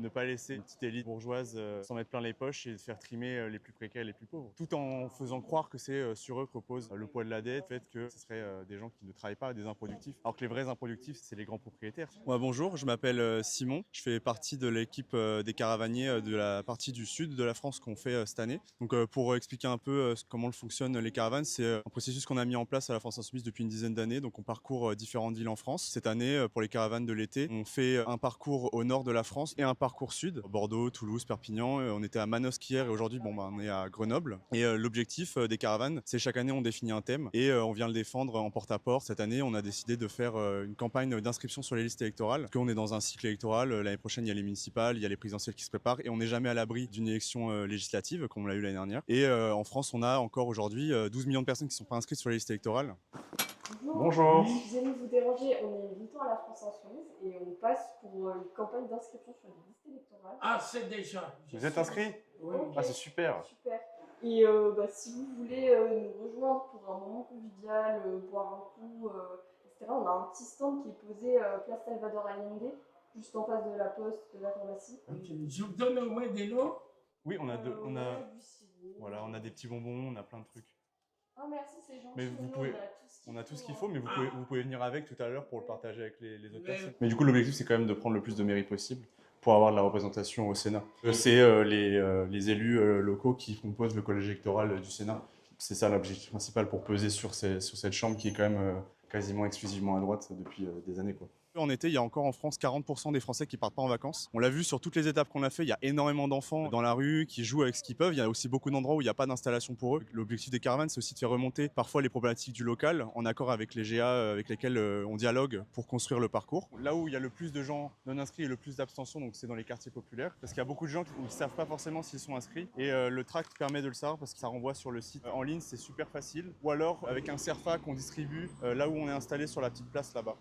Ne pas laisser une petite élite bourgeoise s'en mettre plein les poches et de faire trimer les plus précaires et les plus pauvres. Tout en faisant croire que c'est sur eux que repose le poids de la dette, le fait que ce serait des gens qui ne travaillent pas, des improductifs. Alors que les vrais improductifs, c'est les grands propriétaires. Moi, bonjour, je m'appelle Simon. Je fais partie de l'équipe des caravaniers de la partie du sud de la France qu'on fait cette année. Donc pour expliquer un peu comment fonctionnent les caravanes, c'est un processus qu'on a mis en place à la France Insoumise depuis une dizaine d'années. Donc on parcourt différentes villes en France. Cette année, pour les caravanes de l'été, on fait un parcours au nord de la France et un parcours sud, Bordeaux, Toulouse, Perpignan. On était à Manosque hier et aujourd'hui, on est à Grenoble. Et l'objectif des caravanes, c'est chaque année on définit un thème et on vient le défendre en porte-à-porte. Cette année, on a décidé de faire une campagne d'inscription sur les listes électorales, parce qu'on est dans un cycle électoral. L'année prochaine, il y a les municipales, il y a les présidentielles qui se préparent et on n'est jamais à l'abri d'une élection législative comme on l'a eu l'année dernière. Et en France, on a encore aujourd'hui 12 millions de personnes qui ne sont pas inscrites sur les listes électorales. Bonjour. Excusez-nous de vous déranger, on est militants à la France Insoumise et on passe pour une campagne d'inscription sur les listes électorales. Ah, c'est déjà. Vous êtes inscrit? Oui. Ok. Ah, c'est super. Super. Et si vous voulez nous rejoindre pour un moment convivial, boire un coup, etc., on a un petit stand qui est posé place Salvador Allende, juste en face de la poste, de la pharmacie. Ok. Je vous donne au moins des noms. Oui, on a Du sirop. voilà, on a des petits bonbons, on a plein de trucs. Ah merci, c'est gentil. Mais vous Nous, pouvez- on On a a tout ce qu'il hein. faut, mais Ah. vous pouvez venir avec tout à l'heure pour le partager avec les autres Mais- personnes. Mais du coup, l'objectif, c'est quand même de prendre le plus de mairies possible pour avoir de la représentation au Sénat. C'est les élus locaux qui composent le collège électoral du Sénat. C'est ça l'objectif principal pour peser sur cette chambre qui est quand même quasiment exclusivement à droite depuis des années, quoi. En été, il y a encore en France 40% des Français qui partent pas en vacances. On l'a vu sur toutes les étapes qu'on a fait, il y a énormément d'enfants dans la rue qui jouent avec ce qu'ils peuvent. Il y a aussi beaucoup d'endroits où il n'y a pas d'installation pour eux. L'objectif des caravanes, c'est aussi de faire remonter parfois les problématiques du local en accord avec les GA avec lesquels on dialogue pour construire le parcours. Là où il y a le plus de gens non inscrits et le plus d'abstention, donc c'est dans les quartiers populaires, parce qu'il y a beaucoup de gens qui ne savent pas forcément s'ils sont inscrits. Et le tract permet de le savoir parce que ça renvoie sur le site en ligne, c'est super facile. Ou alors avec un Cerfa qu'on distribue là où on est installé sur la petite place là-bas.